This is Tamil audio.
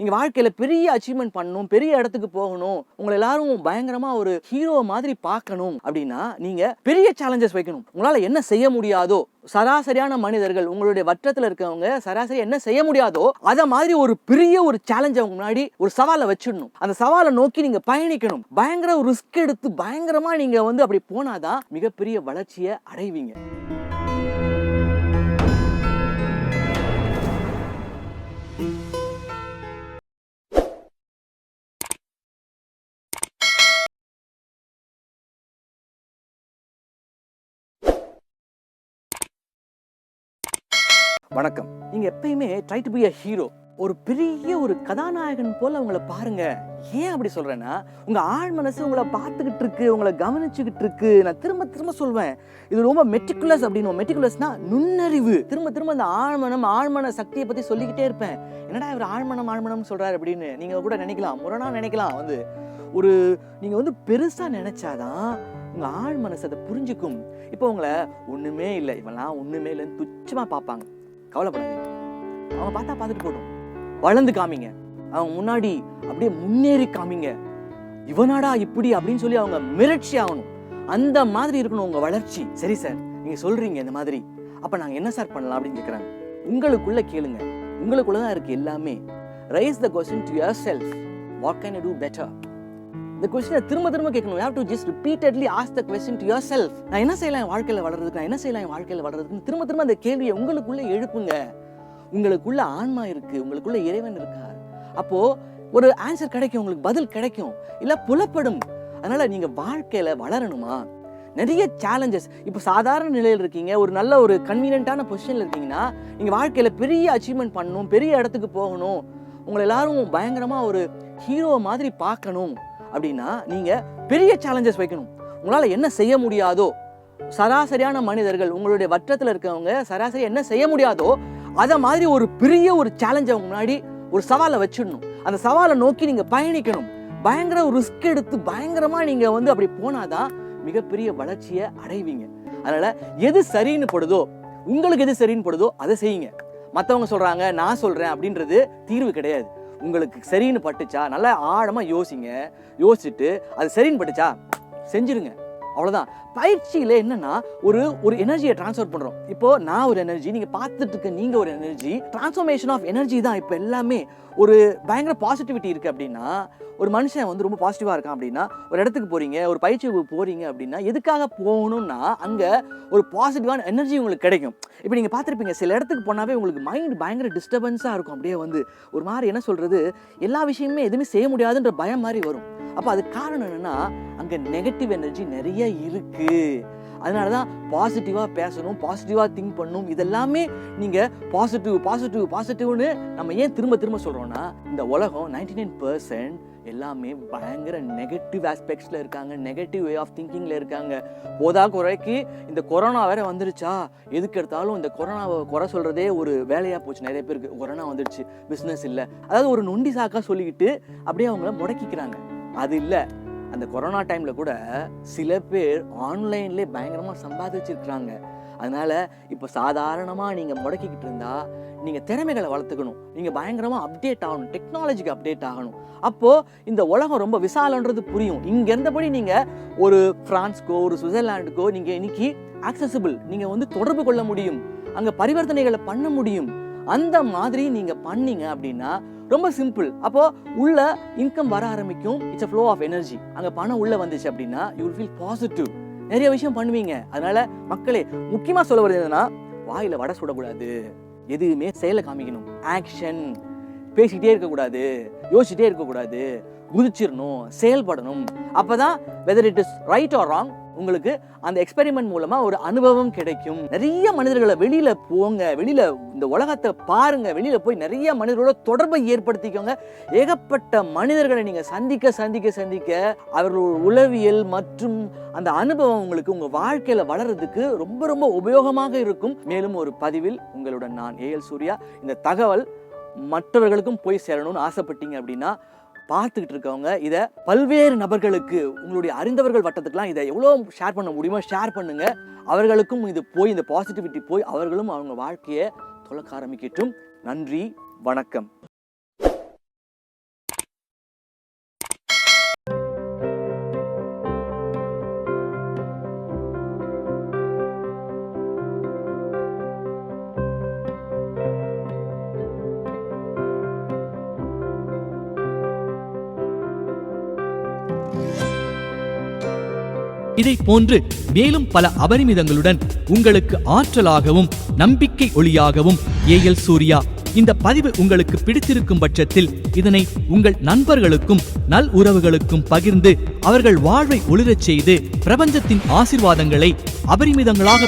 நீங்க வாழ்க்கையில பெரிய அச்சீவ்மெண்ட் பண்ணணும், பெரிய இடத்துக்கு போகணும், உங்களை எல்லாரும் பயங்கரமா ஒரு ஹீரோ மாதிரி பார்க்கணும் அப்படின்னா நீங்க பெரிய சேலஞ்சஸ் வைக்கணும். உங்களால என்ன செய்ய முடியாதோ, சராசரியான மனிதர்கள் உங்களுடைய வட்டத்துல இருக்கவங்க சராசரி என்ன செய்ய முடியாதோ அத மாதிரி ஒரு பெரிய ஒரு சேலஞ்ச் அவங்க முன்னாடி ஒரு சவாலை வச்சிடணும். அந்த சவாலை நோக்கி நீங்க பயணிக்கணும். பயங்கர ஒரு ரிஸ்க் எடுத்து பயங்கரமா நீங்க அப்படி போனாதான் மிகப்பெரிய வளர்ச்சியை அடைவீங்க. வணக்கம். நீங்க எப்பயுமே try to be a hero, ஒரு பெரிய ஒரு கதாநாயகன் போல அவங்கள பாருங்க. ஏன் அப்படி சொல்றேன்னா, உங்க ஆழ் மனசு உங்களை பார்த்துக்கிட்டு இருக்கு, உங்களை கவனிச்சுக்கிட்டு இருக்கு. நான் திரும்ப திரும்ப சொல்வேன், இது ரொம்ப மெட்டிகுலஸ் அப்படின்னு. மெட்டிகுலஸ்னா நுண்ணறிவு. திரும்ப திரும்ப அந்த ஆழ்மன சக்தியை பத்தி சொல்லிக்கிட்டே இருப்பேன். என்னடா இவர் ஆழ்மனம் சொல்றாரு அப்படின்னு நீங்க கூட நினைக்கலாம், முரணா நினைக்கலாம். நீங்க பெருசா நினைச்சாதான் உங்க ஆழ் மனசு அதை புரிஞ்சுக்கும். இப்போ உங்களை ஒண்ணுமே இல்லை, இவெல்லாம் ஒண்ணுமே இல்லைன்னு துச்சமா பார்ப்பாங்க. கவலைப்படாதீங்க, அவங்க பார்த்தா பார்த்துட்டு போடும். வளர்ந்து காமிங்க, அவங்க முன்னாடி அப்படியே முன்னேறி காமிங்க. இவனாடா இப்படி அப்படின்னு சொல்லி அவங்க மிரட்சி ஆகணும். அந்த மாதிரி இருக்கணும் உங்க வளர்ச்சி. சரி சார், நீங்க சொல்றீங்க இந்த மாதிரி, அப்ப நாங்க என்ன சார் பண்ணலாம் அப்படின்னு கேக்குறாங்க. உங்களுக்குள்ள கேளுங்க, உங்களுக்குள்ளதான் இருக்கு எல்லாமே. Raise the question to yourself. What can you do better? இந்த கொஸ்டினை திரும்ப திரும்ப கேட்கணும். You have to just repeatedly ask the question to yourself. நான் என்ன செய்யலாம் என் வாழ்க்கையில வளர்றதுக்கு, திரும்ப திரும்ப அந்த கேள்வியை உங்களுக்குள்ள எழுப்புங்க. உங்களுக்குள்ள ஆன்மா இருக்கு, உங்களுக்குள்ள இறைவன் இருக்கார். அப்போ ஒரு ஆன்சர் கிடைக்கும், உங்களுக்கு பதில் கிடைக்கும், இல்ல புலப்படும். அதனால நீங்க வாழ்க்கையில வளரணுமா, நிறைய சேலஞ்சஸ். இப்போ சாதாரண நிலையில் இருக்கீங்க, ஒரு நல்ல ஒரு கன்வீனியன்ட்டான பொசிஷன்ல இருக்கீங்கன்னா, நீங்க வாழ்க்கையில பெரிய அச்சீவ்மெண்ட் பண்ணணும், பெரிய இடத்துக்கு போகணும், உங்களை எல்லாரும் பயங்கரமா ஒரு ஹீரோ மாதிரி பார்க்கணும் அப்படின்னா நீங்க பெரிய சேலஞ்சஸ் வைக்கணும். உங்களால என்ன செய்ய முடியாதோ, சராசரியான மனிதர்கள் உங்களுடைய வட்டத்துல இருக்கவங்க சராசரி என்ன செய்ய முடியாதோ அத மாதிரி ஒரு பெரிய ஒரு சேலஞ்ச் அவங்க முன்னாடி ஒரு சவாலை வச்சிடணும். அந்த சவாலை நோக்கி நீங்க பயணிக்கணும். பயங்கர ஒரு ரிஸ்க் எடுத்து பயங்கரமா நீங்க அப்படி போனாதான் மிகப்பெரிய வளர்ச்சியை அடைவீங்க. அதனால எது சரின்னு படுதோ, உங்களுக்கு எது சரின்னு படுதோ அதை செய்யுங்க. மற்றவங்க சொல்றாங்க நான் சொல்றேன் அப்படின்றது தீர்வு கிடையாது. உங்களுக்கு சரின்னு பட்டுச்சா நல்லா ஆழமா யோசிங்க. யோசிச்சுட்டு அது சரின்னு பட்டுச்சா செஞ்சிருங்க, அவ்வளவுதான். பயிற்சியில என்னன்னா ஒரு எனர்ஜியை டிரான்ஸ்ஃபர் பண்றோம். இப்போ நான் ஒரு எனர்ஜி, நீங்க பார்த்துட்டு இருக்க நீங்க ஒரு எனர்ஜி. டிரான்ஸ்ஃபர்மேஷன் ஆஃப் எனர்ஜி தான் இப்போ எல்லாமே. ஒரு பயங்கர பாசிட்டிவிட்டி இருக்கு அப்படின்னா, ஒரு மனுஷன் ரொம்ப பாசிட்டிவா இருக்கான் அப்படின்னா, ஒரு இடத்துக்கு போறீங்க, ஒரு பயிற்சி போறீங்க அப்படின்னா எதுக்காக போகணும்னா அங்க ஒரு பாசிட்டிவான எனர்ஜி உங்களுக்கு கிடைக்கும். இப்போ நீங்க பார்த்துருப்பீங்க, சில இடத்துக்கு போனாவே உங்களுக்கு மைண்ட் பயங்கர டிஸ்டர்பன்ஸா இருக்கும். அப்படியே ஒரு மாதிரி என்ன சொல்றது, எல்லா விஷயமுமே எதுவுமே செய்ய முடியாதுன்ற பயம் மாதிரி வரும். அப்போ அது காரணம் என்னன்னா, அங்க நெகட்டிவ் எனர்ஜி நிறைய இருக்கு. அதனாலதான் பாசிட்டிவா பேசணும், பாசிட்டிவா திங்க் பண்ணணும். இதெல்லாமே நீங்க பாசிட்டிவ்னு நம்ம ஏன் திரும்ப திரும்ப சொல்றோம்னா, இந்த உலகம் 99% எல்லாமே பயங்கர நெகட்டிவ் ஆஸ்பெக்ட்ஸ்ல இருக்காங்க, நெகட்டிவ் வே ஆஃப் திங்கிங்ல இருக்காங்க. போதா குறைக்கு இந்த கொரோனா வேற வந்துருச்சா, எதுக்கு எடுத்தாலும் இந்த கொரோனாவை குறை சொல்றதே ஒரு வேலையா போச்சு நிறைய பேருக்கு. கொரோனா வந்துருச்சு, பிசினஸ் இல்லை, அதாவது ஒரு நொண்டி சாக்கா சொல்லிக்கிட்டு அப்படியே அவங்கள முடக்கிக்கிறாங்க. அது இல்லை, அந்த கொரோனா டைம்ல கூட சில பேர் ஆன்லைன்லேயே பயங்கரமா சம்பாதிச்சிருக்கிறாங்க. அதனால இப்போ சாதாரணமா நீங்க முடக்கிக்கிட்டு இருந்தா நீங்க திறமைகளை வளர்த்துக்கணும், நீங்க பயங்கரமா அப்டேட் ஆகணும், டெக்னாலஜிக்கு அப்டேட் ஆகணும். அப்போ இந்த உலகம் ரொம்ப விசாலன்றது புரியும். இங்க இருந்தபடி நீங்க ஒரு பிரான்ஸ்க்கோ ஒரு சுவிட்சர்லாண்டுக்கோ நீங்க இன்னைக்கு ஆக்சசிபிள், நீங்க தொடர்பு கொள்ள முடியும், அங்க பரிவர்த்தனைகளை பண்ண முடியும். அந்த மாதிரி நீங்க பண்ணீங்க அப்படின்னா ரொம்ப சிம்பிள். அப்போ உள்ள இன்கம் வர ஆரம்பிக்கும். It's a flow of energy. அங்க பணம் உள்ள வந்துச்சு அப்படின்னா you will feel positive. நிறைய விஷயம் பண்ணுவீங்க. அதனால மக்களே, முக்கியமா சொல்ல வருது என்னன்னா, வாயில வடை சுடக்கூடாது, எதுவுமே செயலை காமிக்கணும். ஆக்ஷன், பேசிக்கிட்டே இருக்கக்கூடாது, யோசிச்சுட்டே இருக்கக்கூடாது, குதிச்சிடணும், செயல்படணும். அப்பதான் whether it is right or wrong உங்களுக்கு அந்த எக்ஸ்பெரிமெண்ட் மூலமா ஒரு அனுபவம் கிடைக்கும். நிறைய மனிதர்களை வெளியில போங்க, வெளியில இந்த உலகத்தை பாருங்க, வெளியில போய் நிறைய மனிதர்களோட தொடர்பை ஏற்படுத்திக்கோங்க. ஏகப்பட்ட மனிதர்களை நீங்க சந்திக்க அவர்களோட உளவியல் மற்றும் அந்த அனுபவம் உங்களுக்கு உங்க வாழ்க்கையில வளர்றதுக்கு ரொம்ப ரொம்ப உபயோகமாக இருக்கும். மேலும் ஒரு பதிவில் உங்களுடன் நான் ஏஎல் சூர்யா. இந்த தகவல் மற்றவர்களுக்கும் போய் சேரணும்னு ஆசைப்பட்டீங்க அப்படின்னா பார்த்துக்கிட்டு இருக்கவங்க இதை பல்வேறு நபர்களுக்கு, உங்களுடைய அறிந்தவர்கள் வட்டத்துக்குலாம் இதை எவ்வளோ ஷேர் பண்ண முடியுமோ ஷேர் பண்ணுங்க. அவர்களுக்கும் இது போய், இந்த பாசிட்டிவிட்டி போய் அவர்களும் அவங்க வாழ்க்கையை துலக்க ஆரம்பிக்கட்டும். நன்றி, வணக்கம். இதை போன்று மேலும் பல அபரிமிதங்களுடன் உங்களுக்கு ஆற்றலாகவும் நம்பிக்கை ஒளியாகவும் ஏஎல் சூர்யா. இந்த பதிவு உங்களுக்கு பிடித்திருக்கும் பட்சத்தில் இதனை உங்கள் நண்பர்களுக்கும் நல் உறவுகளுக்கும் பகிர்ந்து அவர்கள் வாழ்வை ஒளிரச் செய்து பிரபஞ்சத்தின் ஆசீர்வாதங்களை அபரிமிதங்களாக